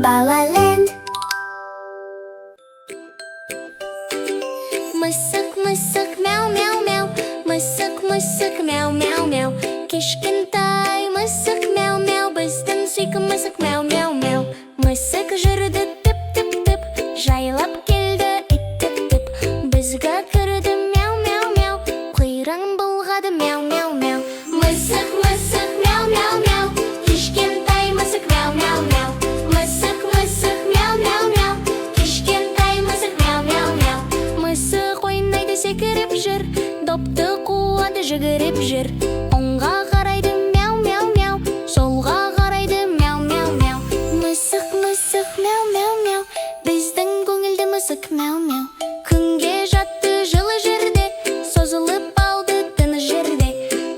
Балаленд. Мысық, мысық, мяу, мяу, мяу. Мысық, мысық, мяу, мяу, мяу. Кішкентай мысық, мяу, мяу. Біздің сүйкім мысық, мяу, мяу, мяу. Мысық жүрді тіп, тіп, тіп. Жайлап келді ит, тіп, тіп. Бізге кірді мяу, мяу, мяу. Құйрығын бұлғады мяу, мяу, мяу. Мысық, мысық, мяу, мяу, мяу. Кішкентай мысық, мяу, мяу, мяу. Мысық, мысық, мяу, мяу, мяу. Кішкентай мысық, мяу, мяу, мяу. Мысық ойнайды, секіріп жүр. Допты қуады, жүгіріп жүр. Оңға қарайды мяу, мяу, мяу. Солға қарайды мяу, мяу, мяу. Мысық, мысық, мяу, мяу, мяу. Біздің көңілді мысық, мяу, мяу. Күнге жатты жылы жерде, созылып алды тыныш жерде.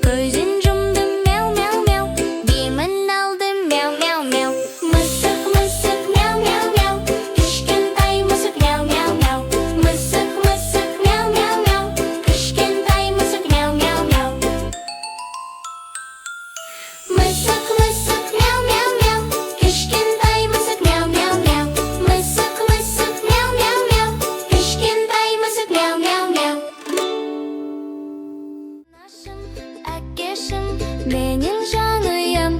Көзін жұмды мяу, мяу, мяу. Демін алды мяу, мяу, мяу. Мысық, мысық, мяу, мяу, мяу. Кішкентай мысық, мяу, мяу, мяу. Мысық, мысық, мяу, мяу, мяу. Кішкентай мысық, мяу, мяу, мяу. Мысық, мысық, мяу, мяу, мяу. Кішкентай мысық, мяу, мяу, мяу. Мысық, мысық, мяу, мяу, мяу. Кішкентай мысық, мяу, мяу, мяу. Анашым, әкешім, менің жанұям.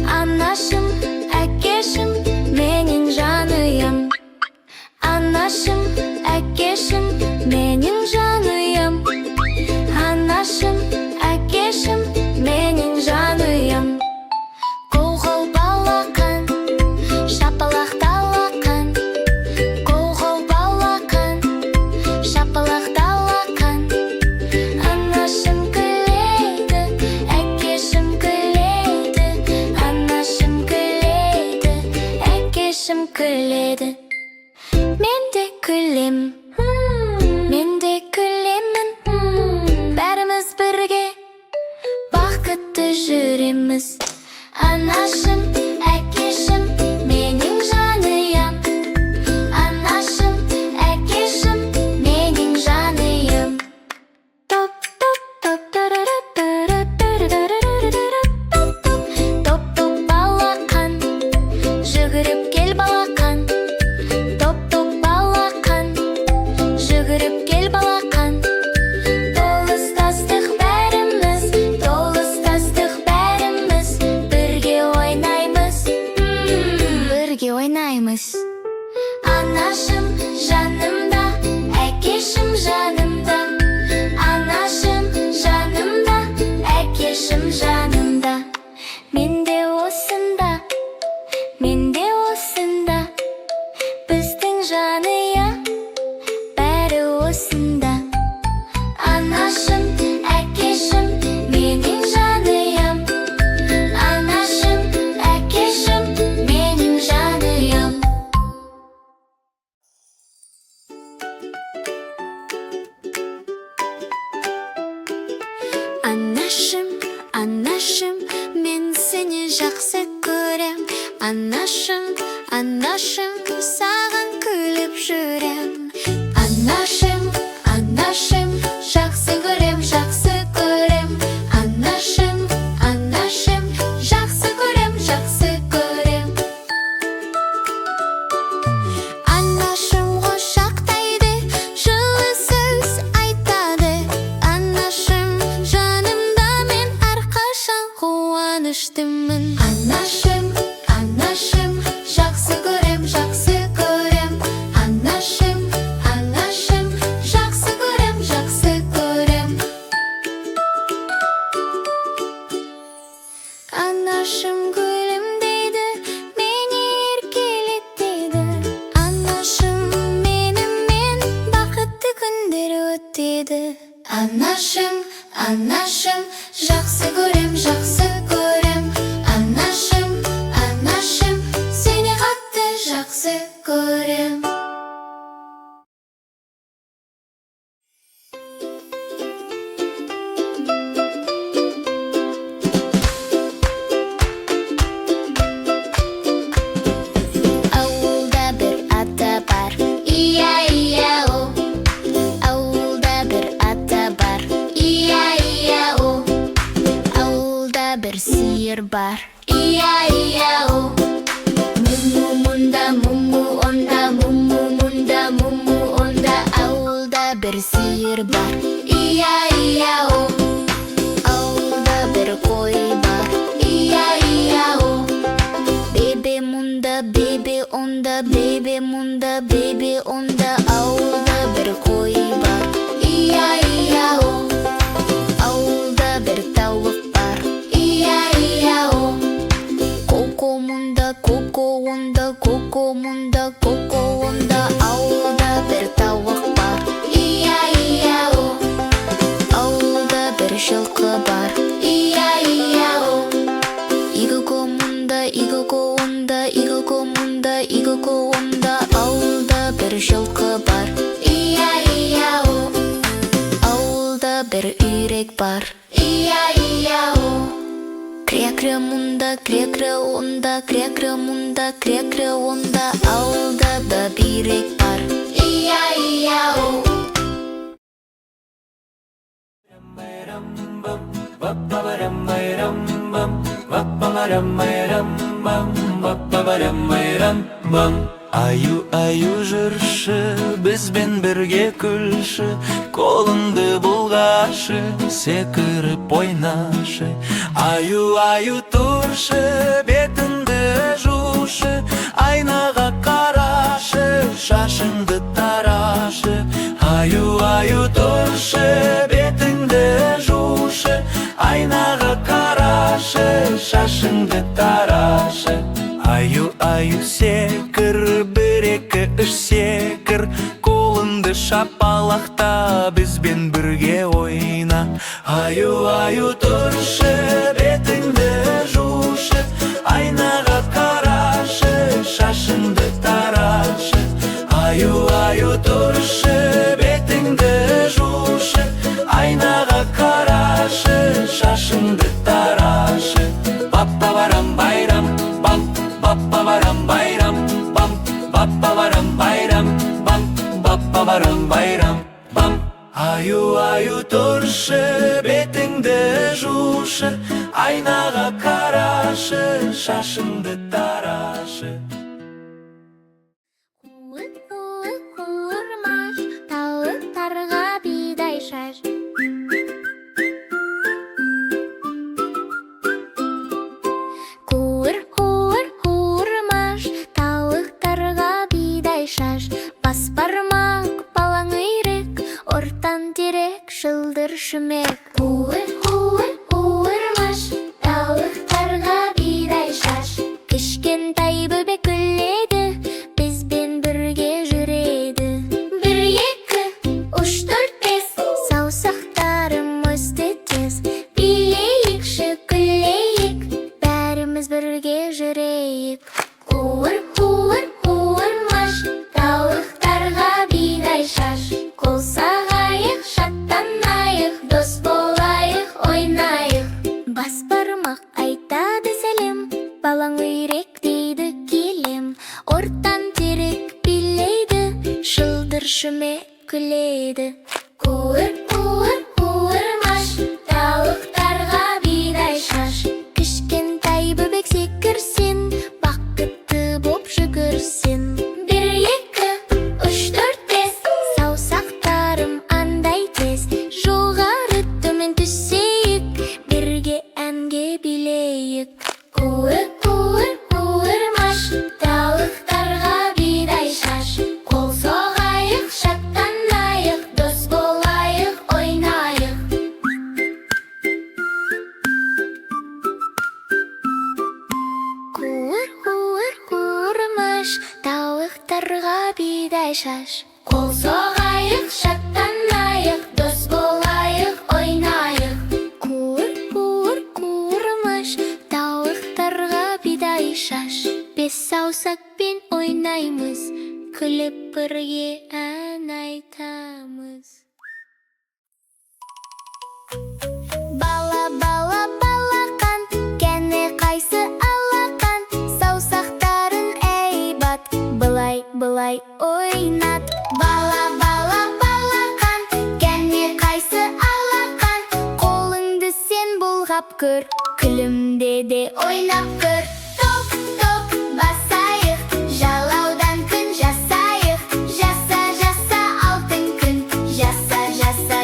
Анашым, әкешім, менің жанұям. Анашым, әкешім, менің жанұям. Анашым, әкешім, менің жанұям. Қоу-қоу балақан, шапалақталақан. Қоу-қоу балақан, шапалақталақан. Анашым күледі, әкешім күледі. Анашым күледі, әкешім күледі. Мен де күлем, мен де күлемін. Бәріміз бірге бақытты жүреміз. Анашым, әкешім, менің жанұям. Анашым, әкешім, менің жанұям. Топ, топ, топ, топ, топ, балақан, жүгіріп кел балақан. Топ, топ, балақан, жүгіріп кел балақан. Толыстастық бәріміз, толыстастық бәріміз. Бірге ойнаймыз, бірге ойнаймыз. Анашым жанымда, әкешім жанымда. Анашым жанымда, әкешім жанымда. Мен де осында, мен де осында. Біздің жанұя бәрі осында. Анашым, әкешім, менің жанұям. Анашым, әкешім, менің жанұям. Анашым, анашым, мен сені жақсы көрем. Анашым, анашым, саған күліп жүрем. Анашым, анашым, жақсы көрем, жақсы көрем. Анашым, анашым, жақсы көрем, жақсы көрем. Анашым құшақтайды, жылы сөз айтады. Анашым жанымда, мен әрқашан қуаныштымын. Анашым, анашым, жақсы көрем, жақсы көрем. Анашым, анашым, жақсы көрем, жақсы көрем. Анашым күлімдейді, мені еркелетеді. Анашым менімен бақытты күндер өтеді. Анашым, анашым, жақсы көрем, жақсы көрем. Анашым, анашым, сені қатты жақсы көрем. бір бар. Ия-ия-о. Ауылда бір қой бар. Ия-ия-о. Бебе мұнда, бебе онда, бебе мұнда, бебе онда. Ауылда бір қой бар. Ия-ия-о. Ауылда бір тауық бар. Ия-ия-о. Коко мұнда, коко онда, коко мұнда, коко онда. Ауылда бір тауық бар. Ия-ия-о. Ауылда бір жылқы бар. Ия-ия-о. Игіго мұнда, игіго онда, игіго мұнда, игіго онда. Ауылда бір жылқы бар. Ия-ия-о. Ауылда бір үйрек бар. Ия-ия-о. Крекрі мұнда, крекрі онда, крекрі мұнда, крекрі онда. Ауылда да бүйрек бар. Ия-ия-о. Аю-аю жүрші, бізбен бірге күлші, қолыңды бұлғашы, секіріп ойнашы. Аю-аю тұршы, бетіңді жушы, айнаға қарашы, шашыңды тарашы. Аю-аю тұршы, бетіңді жушы, айнаға қарашы, шашыңды тарашы. Аю-аю секір, бір-екі үш секір, қолыңды шапалақта, бізбен бірге ойна. Аю-аю тұршы, бетіңді жушы, айнаға қарашы, шашыңды тарашы. Аю-аю тұршы, бетіңді жушы, айнаға қарашы, шашыңды тарашы. Баппа-барам байрам, бам, баппа-барам байрам, бам, баппа-барам байрам, бам, баппа-барам байрам, бам. Аю-аю тұршы, бетіңді жушы, айнаға қарашы, шашыңды тарашы. Қуыр-қуыр-қуырмаш, тауықтарға бидай шаш. Қуыр-қуыр-қуырмаш, тауықтарға бидай шаш. Бас бармақ, балаң үйрек, ортан терек, шылдыр шүмек. Қуыр-қуыр-қуырмаш, тауықтарға бидай шаш. Кішкентай бөбек күледі, бізбен бірге жүреді. Бір, екі, үш, төрт, бес, саусақтарым өсті тез. Билейікші, күлейік, бәріміз бірге жүрейік. Қуыр-қуыр-қуырмаш, тауықтарға бидай шаш. Қол сағайық, шаттанайық, дос болайық, ойнайық. Бас бармақ айтады сәлем, балаң үйрек дейді келем. Ортан терек билейді, шылдыр шүмек күледі. Қуыр-қуыр-қуырмаш, тауықтарға бидай шаш. Кішкентай бөбек секірсен, бақытты боп жүгірсен. Бір, екі, үш, төрт, бес, саусақтарым андай тез. Жоғары төмен түсейік, бірге әнге билейік. Қуыр-қуыр-қуырмаш, тауықтарға бидай шаш. Қол соғайық, шаттанайық, дос болайық, ойнайық. Қуыр-қуыр-қуырмаш, тауықтарға бидай шаш. Қол соғайық, шаттанайық, дос болайық, ойнайық. Қуыр-қуыр-қуырмаш, тауықтарға бидай шаш. Бес саусақпен ойнаймыз, күліп бірге ән айтамыз. Бала, бала, балақан, кәне қайсы алақан, саусақтарын әйбат, былай ойнат. Бала, бала, балақан, кәне қайсы алақан, қолыңды сен бұлғап көр, күлімде де ойнап көр. Топ, топ, басайық, жалаудан күн жасайық. Жаса, жаса алтын күн, жаса, жаса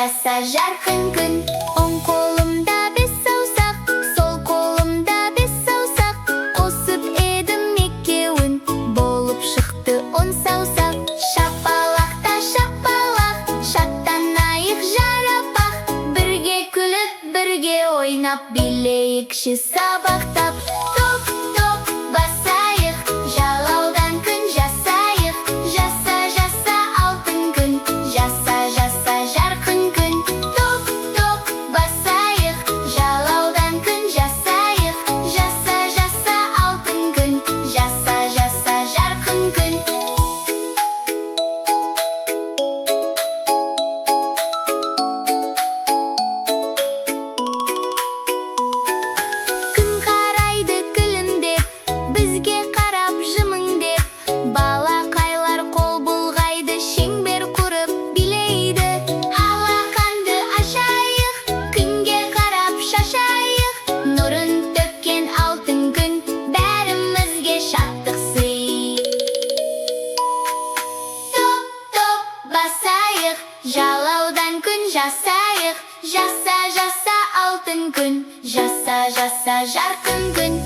жаса жарқын күн. Оң қолымда 5 саусақ, сол қолымда 5 саусақ, қосып едім екеуін, болып шықты 10 саусақ. Шапалақта шапалақ, шаттанайық жарапақ, бірге күліп, бірге ойнап, билейікші сабақтап. Топ, топ басайық, жалаудан күн жасайық, жаса, жаса алтын күн, жаса, жаса жарқын күн. Топ, топ басайық, жалаудан күн жасайық, жаса, жаса алтын күн, жаса, жаса жарқын күн. Күн қарайды күлімдеп, бізге қарап жымыңдеп, балақайлар қол бұлғайды, шеңбер құрып билейді. Алақанды ашайық, күнге қарап шашайық, нұрын төккен алтын күн, бәрімізге шаттық сый. Топ, топ басайық, жалаудан күн жасайық, жаса, жаса алтын күн, жаса, жаса жарқын күн.